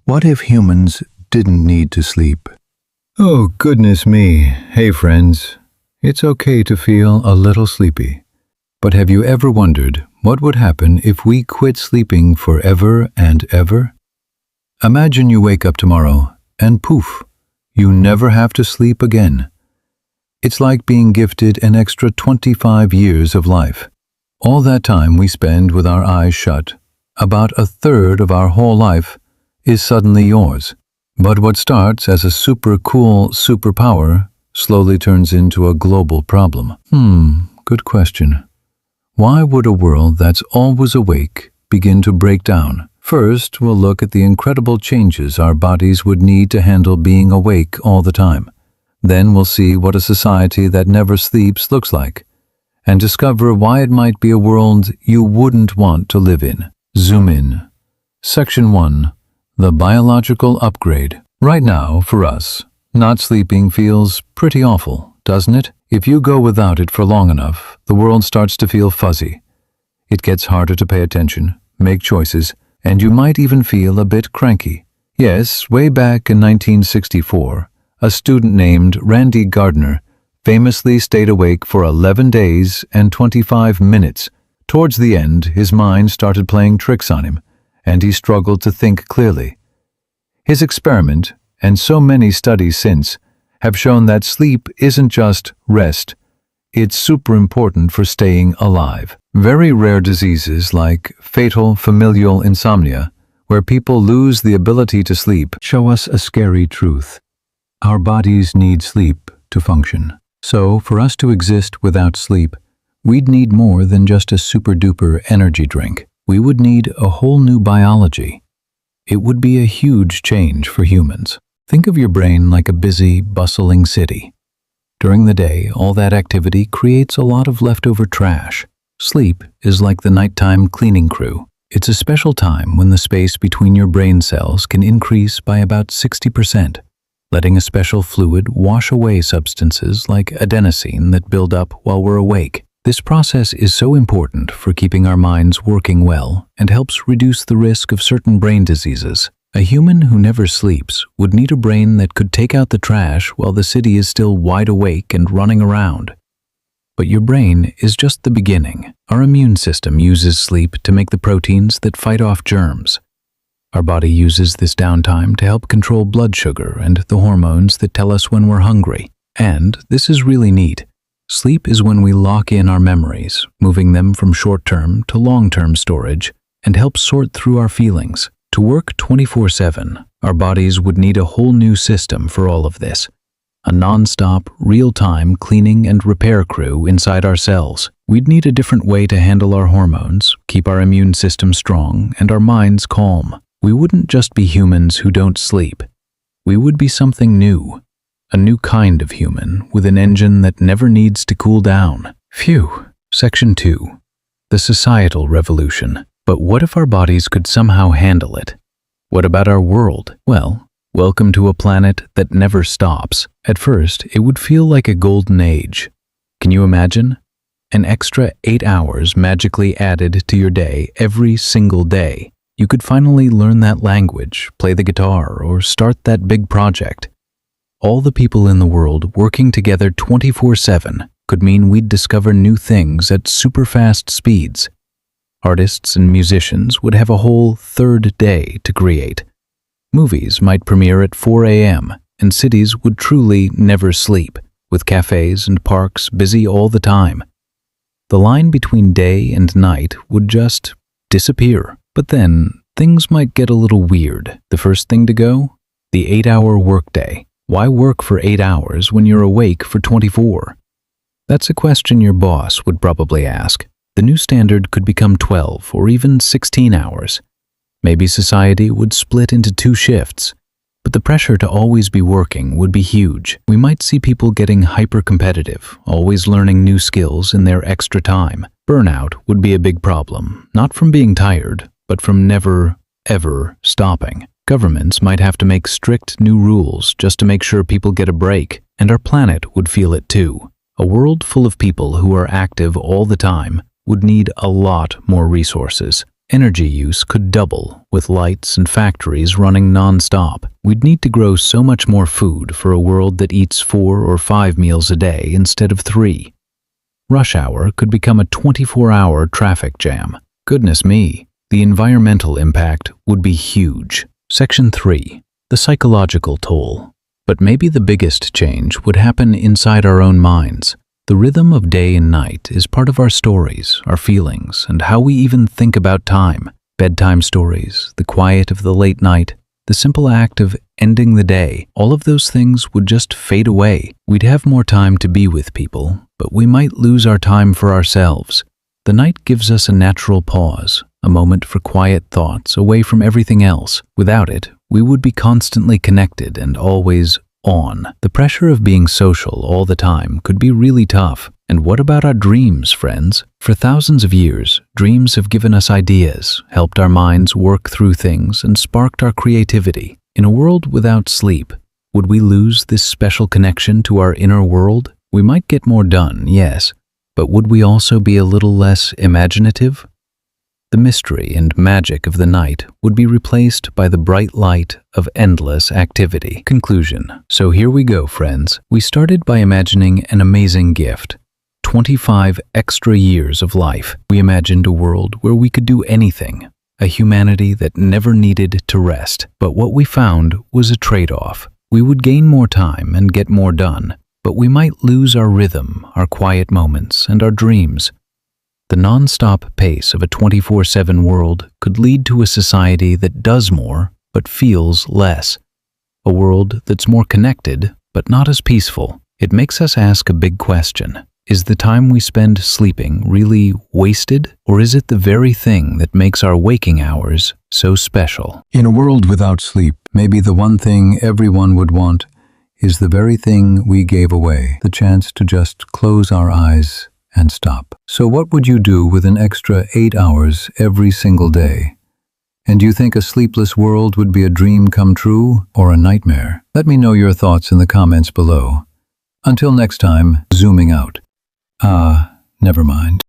What if humans didn't need to sleep? Oh, goodness me. Hey, friends. It's okay to feel a little sleepy. But have you ever wondered what would happen if we quit sleeping forever and ever? Imagine you wake up tomorrow and poof, you never have to sleep again. It's like being gifted an extra 25 years of life. All that time we spend with our eyes shut, about a third of our whole life, is suddenly yours. But what starts as a super cool superpower slowly turns into a global problem. Good question. Why would a world that's always awake begin to break down? First, we'll look at the incredible changes our bodies would need to handle being awake all the time. Then we'll see what a society that never sleeps looks like, and discover why it might be a world you wouldn't want to live in. Zoom in. Section 1. The biological upgrade. Right now, for us, not sleeping feels pretty awful, doesn't it? If you go without it for long enough, the world starts to feel fuzzy. It gets harder to pay attention, make choices, and you might even feel a bit cranky. Yes, way back in 1964, a student named Randy Gardner famously stayed awake for 11 days and 25 minutes. Towards the end, his mind started playing tricks on him, and he struggled to think clearly. His experiment, and so many studies since, have shown that sleep isn't just rest, it's super important for staying alive. Very rare diseases like fatal familial insomnia, where people lose the ability to sleep, show us a scary truth. Our bodies need sleep to function. So, for us to exist without sleep, we'd need more than just a super-duper energy drink. We would need a whole new biology. It would be a huge change for humans. Think of your brain like a busy, bustling city. During the day, all that activity creates a lot of leftover trash. Sleep is like the nighttime cleaning crew. It's a special time when the space between your brain cells can increase by about 60%, letting a special fluid wash away substances like adenosine that build up while we're awake. This process is so important for keeping our minds working well and helps reduce the risk of certain brain diseases. A human who never sleeps would need a brain that could take out the trash while the city is still wide awake and running around. But your brain is just the beginning. Our immune system uses sleep to make the proteins that fight off germs. Our body uses this downtime to help control blood sugar and the hormones that tell us when we're hungry. And this is really neat. Sleep is when we lock in our memories, moving them from short-term to long-term storage, and help sort through our feelings. To work 24/7, our bodies would need a whole new system for all of this. A non-stop, real-time cleaning and repair crew inside our cells. We'd need a different way to handle our hormones, keep our immune system strong, and our minds calm. We wouldn't just be humans who don't sleep. We would be something new. A new kind of human with an engine that never needs to cool down. Phew. Section 2. The societal revolution. But what if our bodies could somehow handle it? What about our world? Well, welcome to a planet that never stops. At first, it would feel like a golden age. Can you imagine? An extra 8 hours magically added to your day every single day. You could finally learn that language, play the guitar, or start that big project. All the people in the world working together 24/7 could mean we'd discover new things at super fast speeds. Artists and musicians would have a whole third day to create. Movies might premiere at 4 a.m., and cities would truly never sleep, with cafes and parks busy all the time. The line between day and night would just disappear. But then, things might get a little weird. The first thing to go? The 8-hour workday. Why work for 8 hours when you're awake for 24? That's a question your boss would probably ask. The new standard could become 12 or even 16 hours. Maybe society would split into 2 shifts, but the pressure to always be working would be huge. We might see people getting hyper-competitive, always learning new skills in their extra time. Burnout would be a big problem, not from being tired, but from never, ever stopping. Governments might have to make strict new rules just to make sure people get a break, and our planet would feel it too. A world full of people who are active all the time would need a lot more resources. Energy use could double, with lights and factories running non-stop. We'd need to grow so much more food for a world that eats 4 or 5 meals a day instead of 3. Rush hour could become a 24-hour traffic jam. Goodness me, the environmental impact would be huge. Section 3. The psychological toll. But maybe the biggest change would happen inside our own minds. The rhythm of day and night is part of our stories, our feelings, and how we even think about time. Bedtime stories, the quiet of the late night, the simple act of ending the day, all of those things would just fade away. We'd have more time to be with people, but we might lose our time for ourselves. The night gives us a natural pause, a moment for quiet thoughts away from everything else. Without it, we would be constantly connected and always on. The pressure of being social all the time could be really tough. And what about our dreams, friends? For thousands of years, dreams have given us ideas, helped our minds work through things, and sparked our creativity. In a world without sleep, would we lose this special connection to our inner world? We might get more done, yes, but would we also be a little less imaginative? The mystery and magic of the night would be replaced by the bright light of endless activity. Conclusion. So here we go, friends. We started by imagining an amazing gift. 25 extra years of life. We imagined a world where we could do anything, a humanity that never needed to rest. But what we found was a trade-off. We would gain more time and get more done, but we might lose our rhythm, our quiet moments, and our dreams. The non-stop pace of a 24/7 world could lead to a society that does more but feels less. A world that's more connected but not as peaceful. It makes us ask a big question. Is the time we spend sleeping really wasted, or is it the very thing that makes our waking hours so special? In a world without sleep, maybe the one thing everyone would want is the very thing we gave away, the chance to just close our eyes and stop. So what would you do with an extra 8 hours every single day? And do you think a sleepless world would be a dream come true or a nightmare? Let me know your thoughts in the comments below. Until next time, zooming out. Never mind.